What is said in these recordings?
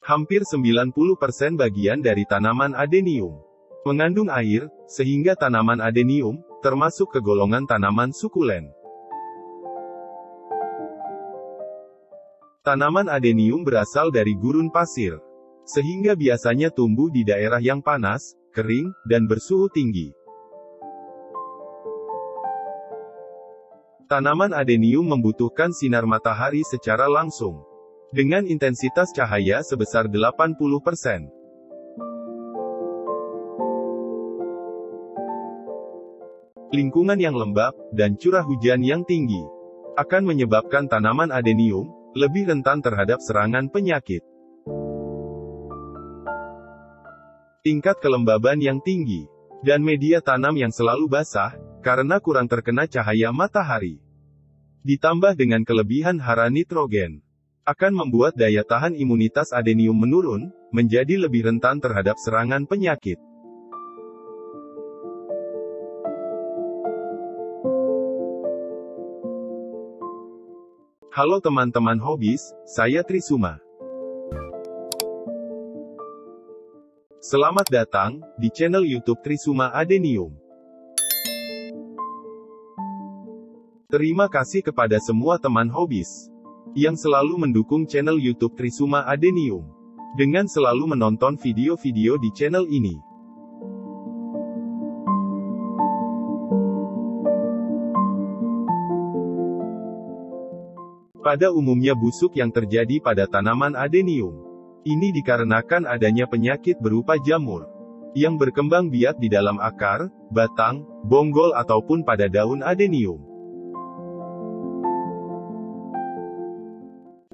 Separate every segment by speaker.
Speaker 1: Hampir 90% bagian dari tanaman adenium mengandung air, sehingga tanaman adenium termasuk ke golongan tanaman sukulen. Tanaman adenium berasal dari gurun pasir, sehingga biasanya tumbuh di daerah yang panas, kering, dan bersuhu tinggi. Tanaman adenium membutuhkan sinar matahari secara langsung, dengan intensitas cahaya sebesar 80%. Lingkungan yang lembab, dan curah hujan yang tinggi, akan menyebabkan tanaman adenium lebih rentan terhadap serangan penyakit. Tingkat kelembaban yang tinggi, dan media tanam yang selalu basah, karena kurang terkena cahaya matahari, ditambah dengan kelebihan hara nitrogen, akan membuat daya tahan imunitas adenium menurun, menjadi lebih rentan terhadap serangan penyakit. Halo teman-teman hobis, saya Trisuma. Selamat datang di channel YouTube Trisuma Adenium. Terima kasih kepada semua teman hobis yang selalu mendukung channel YouTube Trisuma Adenium dengan selalu menonton video-video di channel ini. Pada umumnya busuk yang terjadi pada tanaman adenium ini dikarenakan adanya penyakit berupa jamur yang berkembang biak di dalam akar, batang, bonggol ataupun pada daun adenium.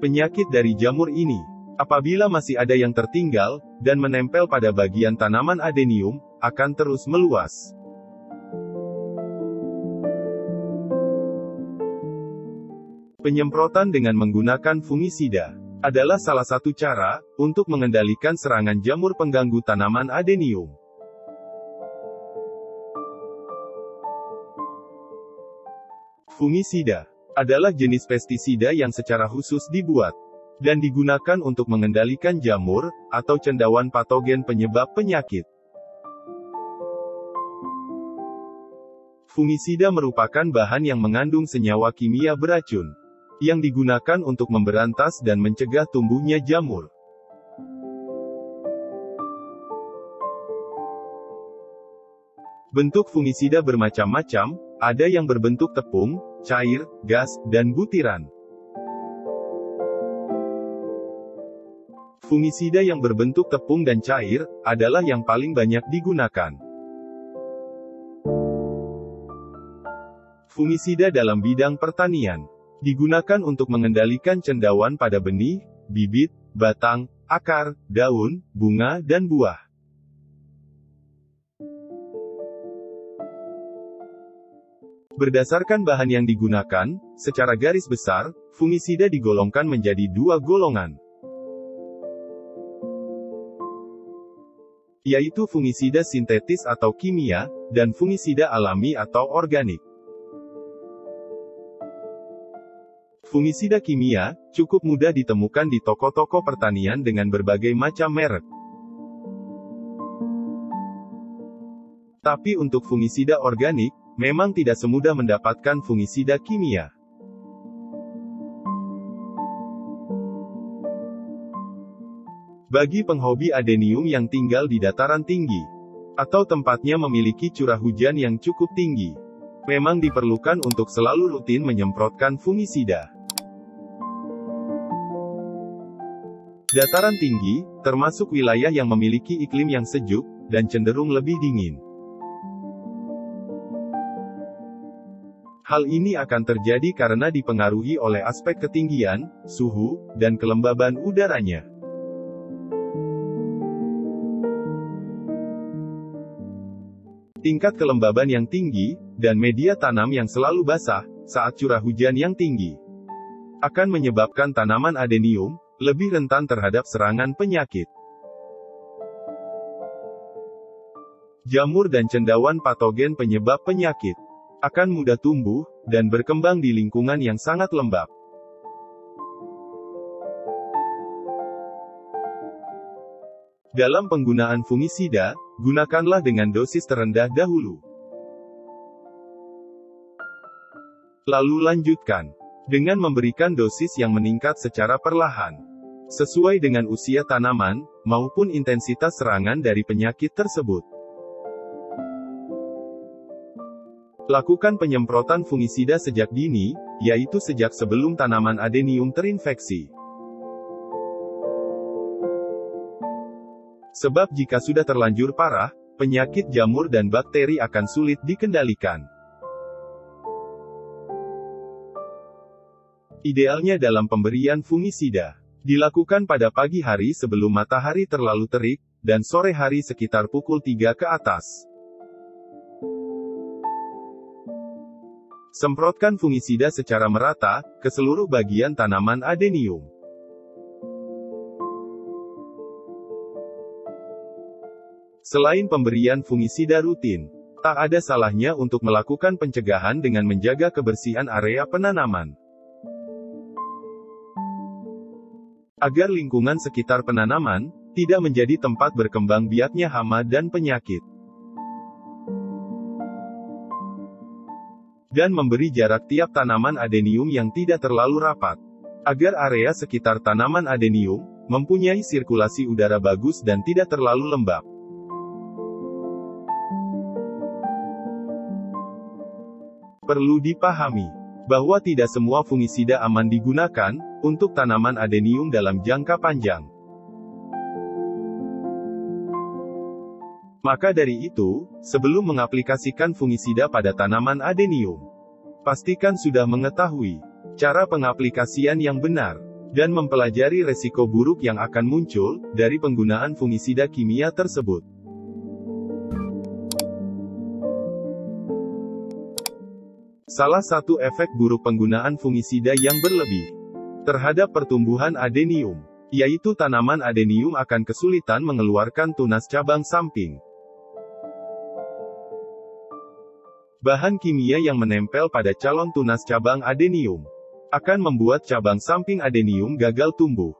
Speaker 1: Penyakit dari jamur ini, apabila masih ada yang tertinggal dan menempel pada bagian tanaman adenium, akan terus meluas. Penyemprotan dengan menggunakan fungisida adalah salah satu cara untuk mengendalikan serangan jamur pengganggu tanaman adenium. Fungisida adalah jenis pestisida yang secara khusus dibuat dan digunakan untuk mengendalikan jamur atau cendawan patogen penyebab penyakit. Fungisida merupakan bahan yang mengandung senyawa kimia beracun yang digunakan untuk memberantas dan mencegah tumbuhnya jamur. Bentuk fungisida bermacam-macam, ada yang berbentuk tepung, cair, gas, dan butiran. Fungisida yang berbentuk tepung dan cair adalah yang paling banyak digunakan. Fungisida dalam bidang pertanian digunakan untuk mengendalikan cendawan pada benih, bibit, batang, akar, daun, bunga, dan buah. Berdasarkan bahan yang digunakan, secara garis besar, fungisida digolongkan menjadi dua golongan, yaitu fungisida sintetis atau kimia, dan fungisida alami atau organik. Fungisida kimia cukup mudah ditemukan di toko-toko pertanian dengan berbagai macam merek. Tapi untuk fungisida organik, memang tidak semudah mendapatkan fungisida kimia. Bagi penghobi adenium yang tinggal di dataran tinggi, atau tempatnya memiliki curah hujan yang cukup tinggi, memang diperlukan untuk selalu rutin menyemprotkan fungisida. Dataran tinggi, termasuk wilayah yang memiliki iklim yang sejuk, dan cenderung lebih dingin. Hal ini akan terjadi karena dipengaruhi oleh aspek ketinggian, suhu, dan kelembaban udaranya. Tingkat kelembaban yang tinggi, dan media tanam yang selalu basah, saat curah hujan yang tinggi, akan menyebabkan tanaman adenium lebih rentan terhadap serangan penyakit. Jamur dan cendawan patogen penyebab penyakit akan mudah tumbuh dan berkembang di lingkungan yang sangat lembab. Dalam penggunaan fungisida, gunakanlah dengan dosis terendah dahulu. Lalu lanjutkan dengan memberikan dosis yang meningkat secara perlahan, sesuai dengan usia tanaman, maupun intensitas serangan dari penyakit tersebut. Lakukan penyemprotan fungisida sejak dini, yaitu sejak sebelum tanaman adenium terinfeksi. Sebab jika sudah terlanjur parah, penyakit jamur dan bakteri akan sulit dikendalikan. Idealnya dalam pemberian fungisida, dilakukan pada pagi hari sebelum matahari terlalu terik, dan sore hari sekitar pukul 3 ke atas. Semprotkan fungisida secara merata, ke seluruh bagian tanaman adenium. Selain pemberian fungisida rutin, tak ada salahnya untuk melakukan pencegahan dengan menjaga kebersihan area penanaman. Agar lingkungan sekitar penanaman, tidak menjadi tempat berkembang biaknya hama dan penyakit. Dan memberi jarak tiap tanaman adenium yang tidak terlalu rapat. Agar area sekitar tanaman adenium, mempunyai sirkulasi udara bagus dan tidak terlalu lembab. Perlu dipahami bahwa tidak semua fungisida aman digunakan untuk tanaman adenium dalam jangka panjang. Maka dari itu, sebelum mengaplikasikan fungisida pada tanaman adenium, pastikan sudah mengetahui cara pengaplikasian yang benar dan mempelajari resiko buruk yang akan muncul dari penggunaan fungisida kimia tersebut. Salah satu efek buruk penggunaan fungisida yang berlebih terhadap pertumbuhan adenium, yaitu tanaman adenium akan kesulitan mengeluarkan tunas cabang samping. Bahan kimia yang menempel pada calon tunas cabang adenium akan membuat cabang samping adenium gagal tumbuh.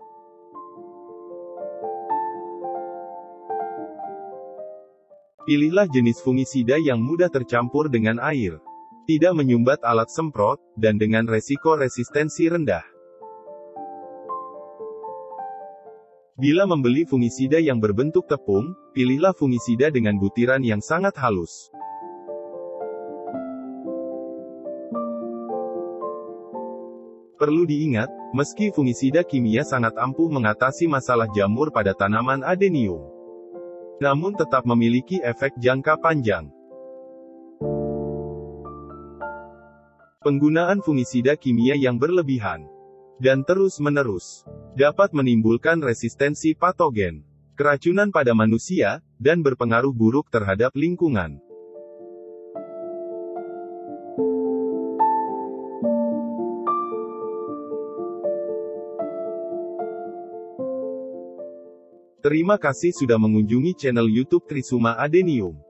Speaker 1: Pilihlah jenis fungisida yang mudah tercampur dengan air, tidak menyumbat alat semprot, dan dengan resiko resistensi rendah. Bila membeli fungisida yang berbentuk tepung, pilihlah fungisida dengan butiran yang sangat halus. Perlu diingat, meski fungisida kimia sangat ampuh mengatasi masalah jamur pada tanaman adenium, namun tetap memiliki efek jangka panjang. Penggunaan fungisida kimia yang berlebihan dan terus-menerus dapat menimbulkan resistensi patogen, keracunan pada manusia, dan berpengaruh buruk terhadap lingkungan. Terima kasih sudah mengunjungi channel YouTube Trisuma Adenium.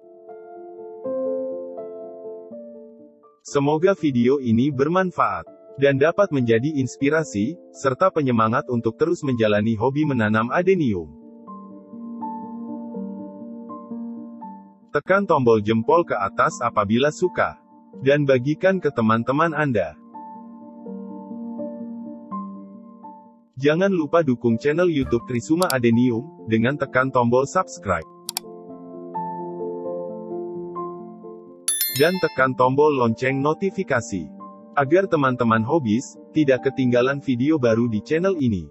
Speaker 1: Semoga video ini bermanfaat dan dapat menjadi inspirasi serta penyemangat untuk terus menjalani hobi menanam adenium. Tekan tombol jempol ke atas apabila suka, dan bagikan ke teman-teman Anda. Jangan lupa dukung channel YouTube Trisuma Adenium dengan tekan tombol subscribe. Dan tekan tombol lonceng notifikasi, agar teman-teman hobis tidak ketinggalan video baru di channel ini.